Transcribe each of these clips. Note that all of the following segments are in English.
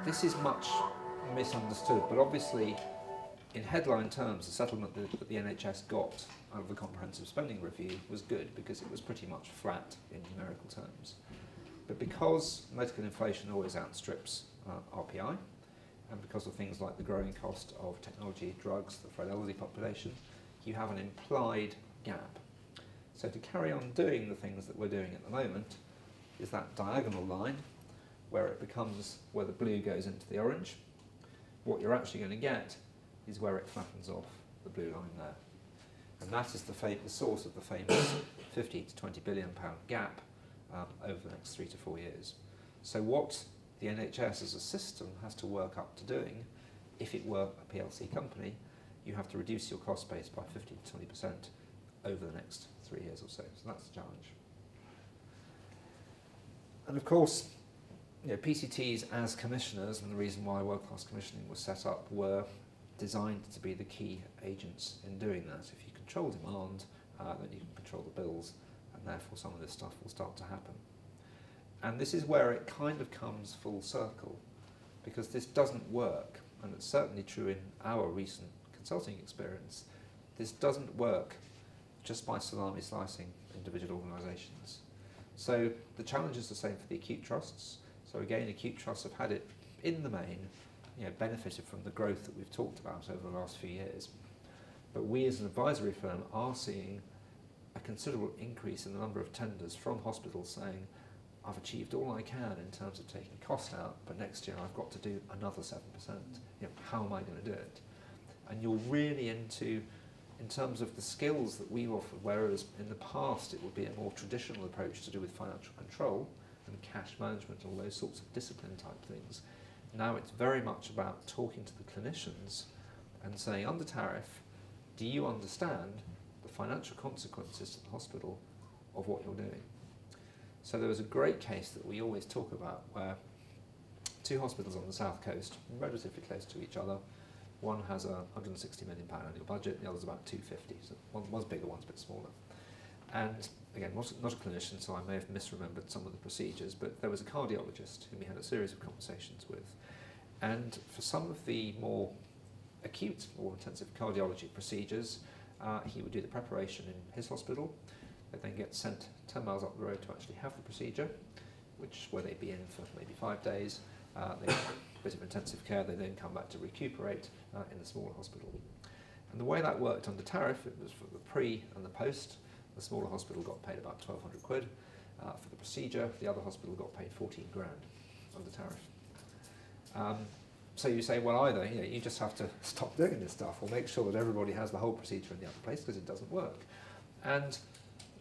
this is much misunderstood, but obviously in headline terms the settlement that the NHS got out of the comprehensive spending review was good because it was pretty much flat in numerical terms. But because medical inflation always outstrips RPI, and because of things like the growing cost of technology, drugs for the elderly population, you have an implied gap. So to carry on doing the things that we're doing at the moment is that diagonal line where it becomes, where the blue goes into the orange. What you're actually going to get is where it flattens off the blue line there. And that is the source of the famous 50 to 20 billion pound gap over the next 3 to 4 years. So what the NHS as a system has to work up to doing, if it were a PLC company, you have to reduce your cost base by 15 to 20% over the next 3 years or so. So that's the challenge. And of course, you know, PCTs as commissioners, and the reason why world-class commissioning was set up, were designed to be the key agents in doing that. If you control demand, then you can control the bills, and therefore some of this stuff will start to happen. And this is where it kind of comes full circle, because this doesn't work, and it's certainly true in our recent consulting experience. This doesn't work just by salami slicing individual organisations. So the challenge is the same for the acute trusts. So again, acute trusts have had it, in the main, you know, benefited from the growth that we've talked about over the last few years. But we as an advisory firm are seeing a considerable increase in the number of tenders from hospitals saying, I've achieved all I can in terms of taking cost out, but next year I've got to do another 7%. You know, how am I going to do it? And you're really into, in terms of the skills that we offer, whereas in the past it would be a more traditional approach to do with financial control and cash management, all those sorts of discipline type things. Now it's very much about talking to the clinicians and saying, under tariff, do you understand the financial consequences to the hospital of what you're doing? So there was a great case that we always talk about where two hospitals on the south coast, relatively close to each other, one has a £160 million annual budget, the other's about 250, so one's bigger, one's a bit smaller. And again, not a clinician, so I may have misremembered some of the procedures, but there was a cardiologist whom we had a series of conversations with. And for some of the more acute or intensive cardiology procedures, he would do the preparation in his hospital. They'd then get sent 10 miles up the road to actually have the procedure, where they'd be in for maybe 5 days. They have a bit of intensive care, they then come back to recuperate in the smaller hospital. And the way that worked under tariff, it was for the pre and the post. The smaller hospital got paid about 1,200 quid for the procedure, the other hospital got paid 14 grand under tariff. So you say, well, either you just have to stop doing this stuff or make sure that everybody has the whole procedure in the other place, because it doesn't work. And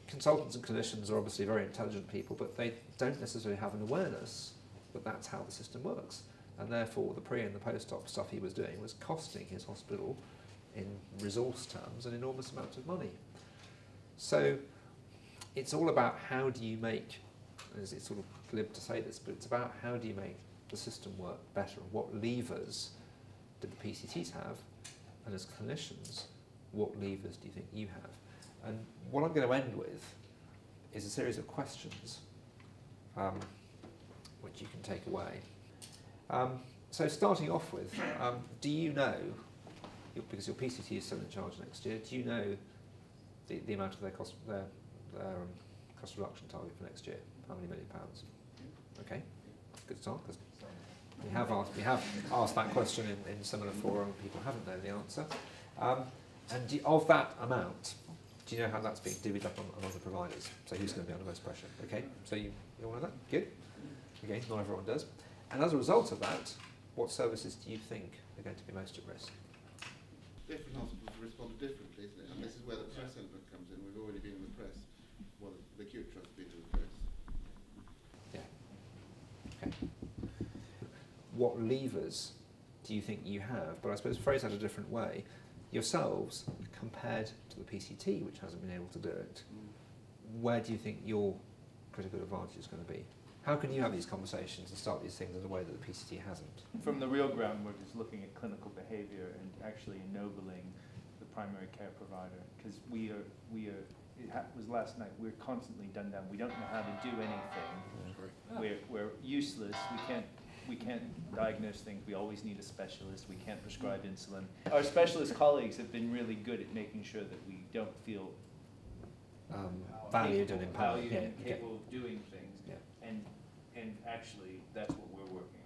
consultants and clinicians are obviously very intelligent people, but they don't necessarily have an awareness that that's how the system works. And therefore the pre and the post-op stuff he was doing was costing his hospital, in resource terms, an enormous amount of money. So it's all about how do you make, it's sort of glib to say this, but it's about how do you make the system work better, and what levers do the PCTs have, and as clinicians, what levers do you think you have? And what I'm going to end with is a series of questions which you can take away. So starting off with, do you know, because your PCT is still in charge next year, do you know the amount of their cost reduction target for next year? How many £1 million? Okay, good start, because we have asked that question in similar forum, people haven't known the answer. And of that amount, do you know how that's being divvied up among the providers? So who's going to be under most pressure? Okay, so you all know that? Good. Again, not everyone does. And as a result of that, what services do you think are going to be most at risk? Different hospitals respond differently, isn't it? And this is where the press element comes in. We've already been in the press. Well, the acute trust has been in the press. Yeah. Okay. What levers do you think you have? But I suppose phrased that a different way, yourselves compared to the PCT, which hasn't been able to do it, where do you think your critical advantage is going to be? How can you have these conversations and start these things in a way that the PCT hasn't? From the real ground, we're just looking at clinical behaviour and actually ennobling the primary care provider, because it was last night, we're constantly done down. We don't know how to do anything. We're useless. We can't we can't diagnose things, we always need a specialist, we can't prescribe insulin. Our specialist colleagues have been really good at making sure that we don't feel valued and empowered. Valued and capable of doing things. Yeah. And actually, that's what we're working on.